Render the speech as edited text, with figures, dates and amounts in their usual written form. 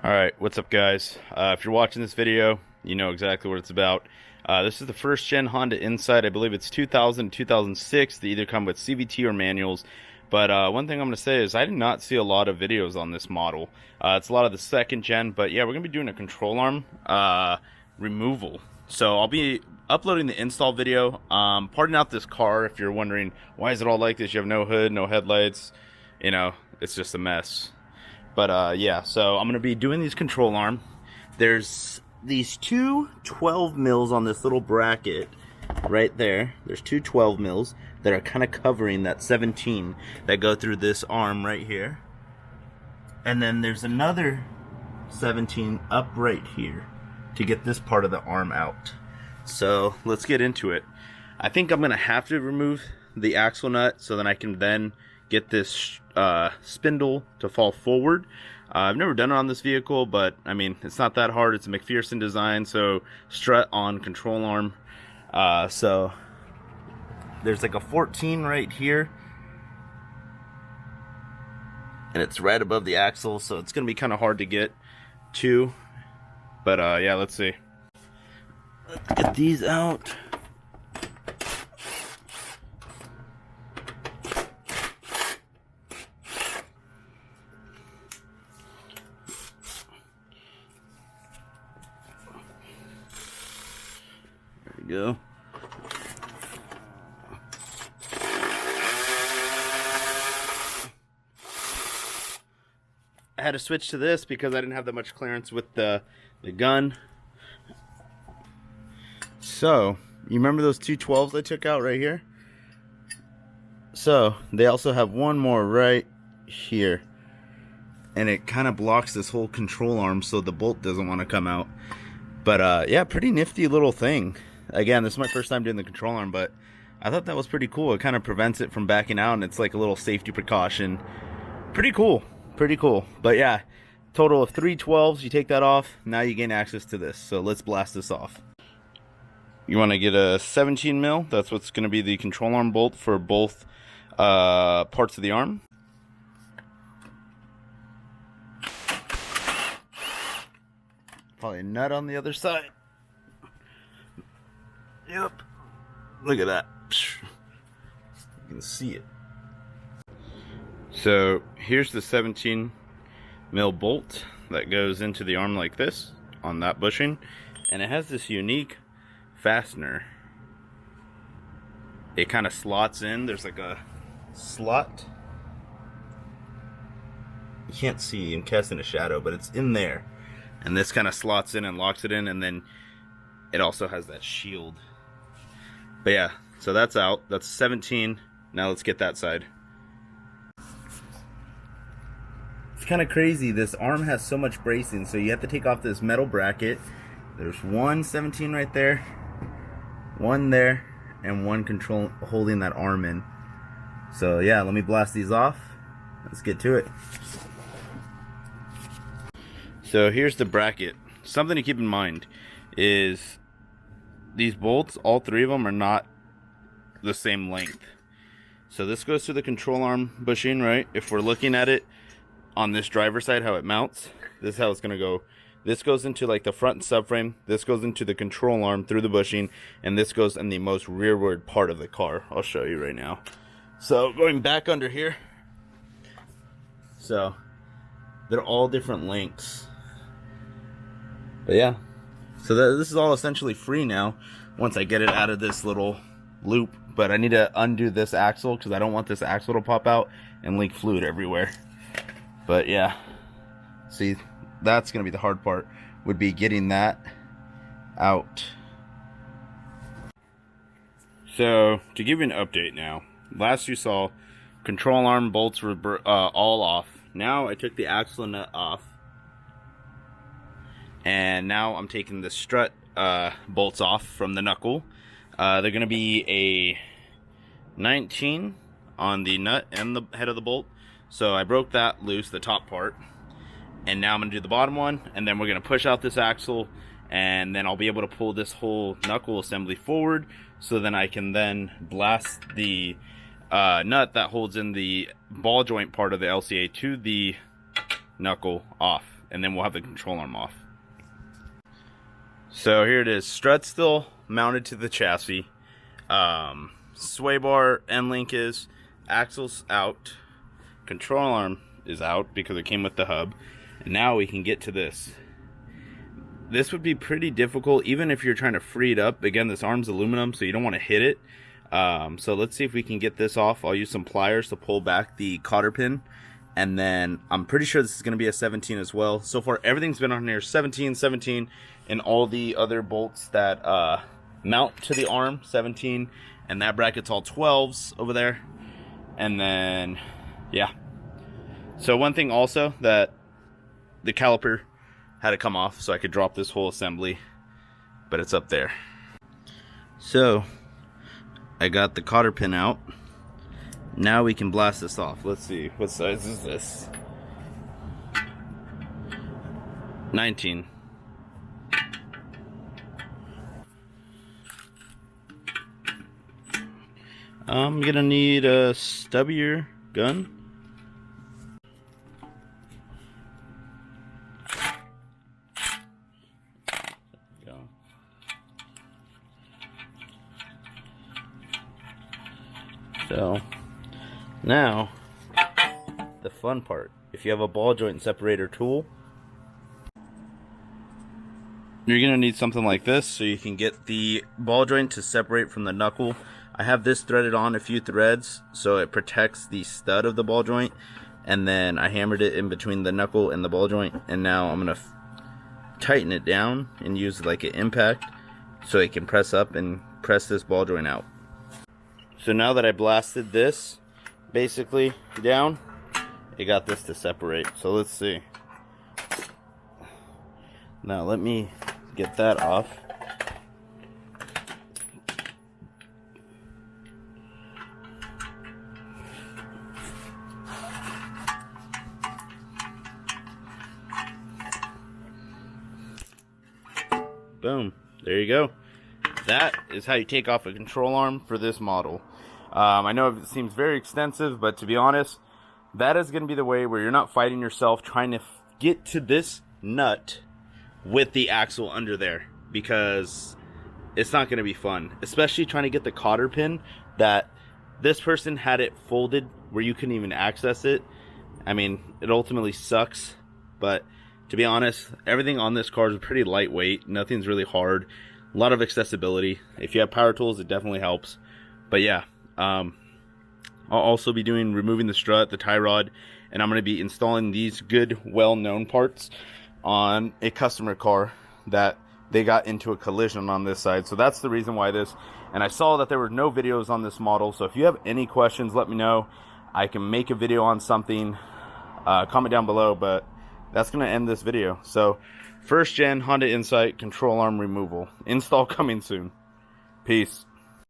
Alright, what's up guys? If you're watching this video, you know exactly what it's about. This is the first gen Honda Insight. I believe it's 2000 2006. They either come with CVT or manuals. But one thing I'm going to say is I did not see a lot of videos on this model. It's a lot of the second gen, but yeah, we're going to be doing a control arm removal. So I'll be uploading the install video. Parting out this car, if you're wondering why is it all like this, you have no hood, no headlights, you know, it's just a mess. But yeah, so I'm going to be doing these control arm. There's these two 12 mils on this little bracket right there. There's two 12 mils that are kind of covering that 17 that go through this arm right here. And then there's another 17 up right here to get this part of the arm out. So let's get into it. I think I'm going to have to remove the axle nut so then I can then get this spindle to fall forward. I've never done it on this vehicle, but I mean, it's not that hard. It's a McPherson design, so strut on control arm. So there's like a 14 right here, and it's right above the axle, so it's gonna be kind of hard to get to. But yeah, let's see. Let's get these out. Go. I had to switch to this because I didn't have that much clearance with the gun. So, you remember those two 12s I took out right here? So, they also have one more right here. And it kind of blocks this whole control arm so the bolt doesn't want to come out. But yeah, pretty nifty little thing. Again, this is my first time doing the control arm, but I thought that was pretty cool. It kind of prevents it from backing out, and it's like a little safety precaution. Pretty cool. Pretty cool. But yeah, total of 3 12s. You take that off, now you gain access to this. So let's blast this off. You want to get a 17 mil. That's what's going to be the control arm bolt for both parts of the arm. Probably a nut on the other side. Yep. Look at that. You can see it. So here's the 17 mil bolt that goes into the arm like this on that bushing, and it has this unique fastener. It kind of slots in. There's like a slot. You can't see, I'm casting a shadow, but it's in there. And this kind of slots in and locks it in, and then it also has that shield. But yeah, so that's out. That's 17. Now let's get that side. It's kind of crazy. This arm has so much bracing, so you have to take off this metal bracket. There's one 17 right there, one there, and one control holding that arm in. So yeah, let me blast these off. Let's get to it. So here's the bracket. Something to keep in mind is these bolts, all 3 of them are not the same length. So this goes to the control arm bushing, right? If we're looking at it on this driver side, how it mounts, this is how it's gonna go. This goes into like the front and subframe, this goes into the control arm through the bushing, and this goes in the most rearward part of the car. I'll show you right now. So going back under here, so they're all different lengths. But yeah, so this is all essentially free now once I get it out of this little loop. But I need to undo this axle because I don't want this axle to pop out and leak fluid everywhere. But yeah, see, that's going to be the hard part, would be getting that out. So to give you an update now, last you saw, control arm bolts were all off. Now I took the axle nut off. And now I'm taking the strut bolts off from the knuckle. They're going to be a 19 on the nut and the head of the bolt. So I broke that loose, the top part. And now I'm going to do the bottom one. And then we're going to push out this axle. And then I'll be able to pull this whole knuckle assembly forward. So then I can then blast the nut that holds in the ball joint part of the LCA to the knuckle off. and then we'll have the control arm off. So here it is. Strut still mounted to the chassis. Sway bar end link is, axles out, control arm is out because it came with the hub. And now we can get to this. This would be pretty difficult even if you're trying to free it up. Again, this arm's aluminum, so you don't want to hit it. So let's see if we can get this off. I'll use some pliers to pull back the cotter pin. And then I'm pretty sure this is going to be a 17 as well. So far, everything's been on here 17, 17, and all the other bolts that mount to the arm, 17. And that bracket's all 12s over there. And then, yeah. So one thing also, that the caliper had to come off so I could drop this whole assembly. But it's up there. So, I got the cotter pin out. Now we can blast this off. Let's see, what size is this? 19. I'm gonna need a stubbier gun. So now the fun part, if you have a ball joint separator tool, you're gonna need something like this so you can get the ball joint to separate from the knuckle. I have this threaded on a few threads so it protects the stud of the ball joint, and then I hammered it in between the knuckle and the ball joint, and now I'm gonna tighten it down and use like an impact so it can press up and press this ball joint out. So now that I blasted this basically down, it got this to separate. So let's see. Now let me get that off. Boom, there you go. That is how you take off a control arm for this model. I know it seems very extensive, but to be honest, that is going to be the way where you're not fighting yourself trying to get to this nut with the axle under there, because it's not going to be fun, especially trying to get the cotter pin that this person had it folded where you couldn't even access it. I mean, it ultimately sucks, but to be honest, everything on this car is pretty lightweight. Nothing's really hard. A lot of accessibility. If you have power tools, it definitely helps. But yeah, I'll also be removing the strut, the tie rod, and I'm going to be installing these good, well-known parts on a customer car that they got into a collision on this side. So that's the reason why this. And I saw that there were no videos on this model. So if you have any questions, let me know. I can make a video on something. Comment down below. But that's going to end this video. So first gen Honda Insight control arm removal. Install coming soon. Peace.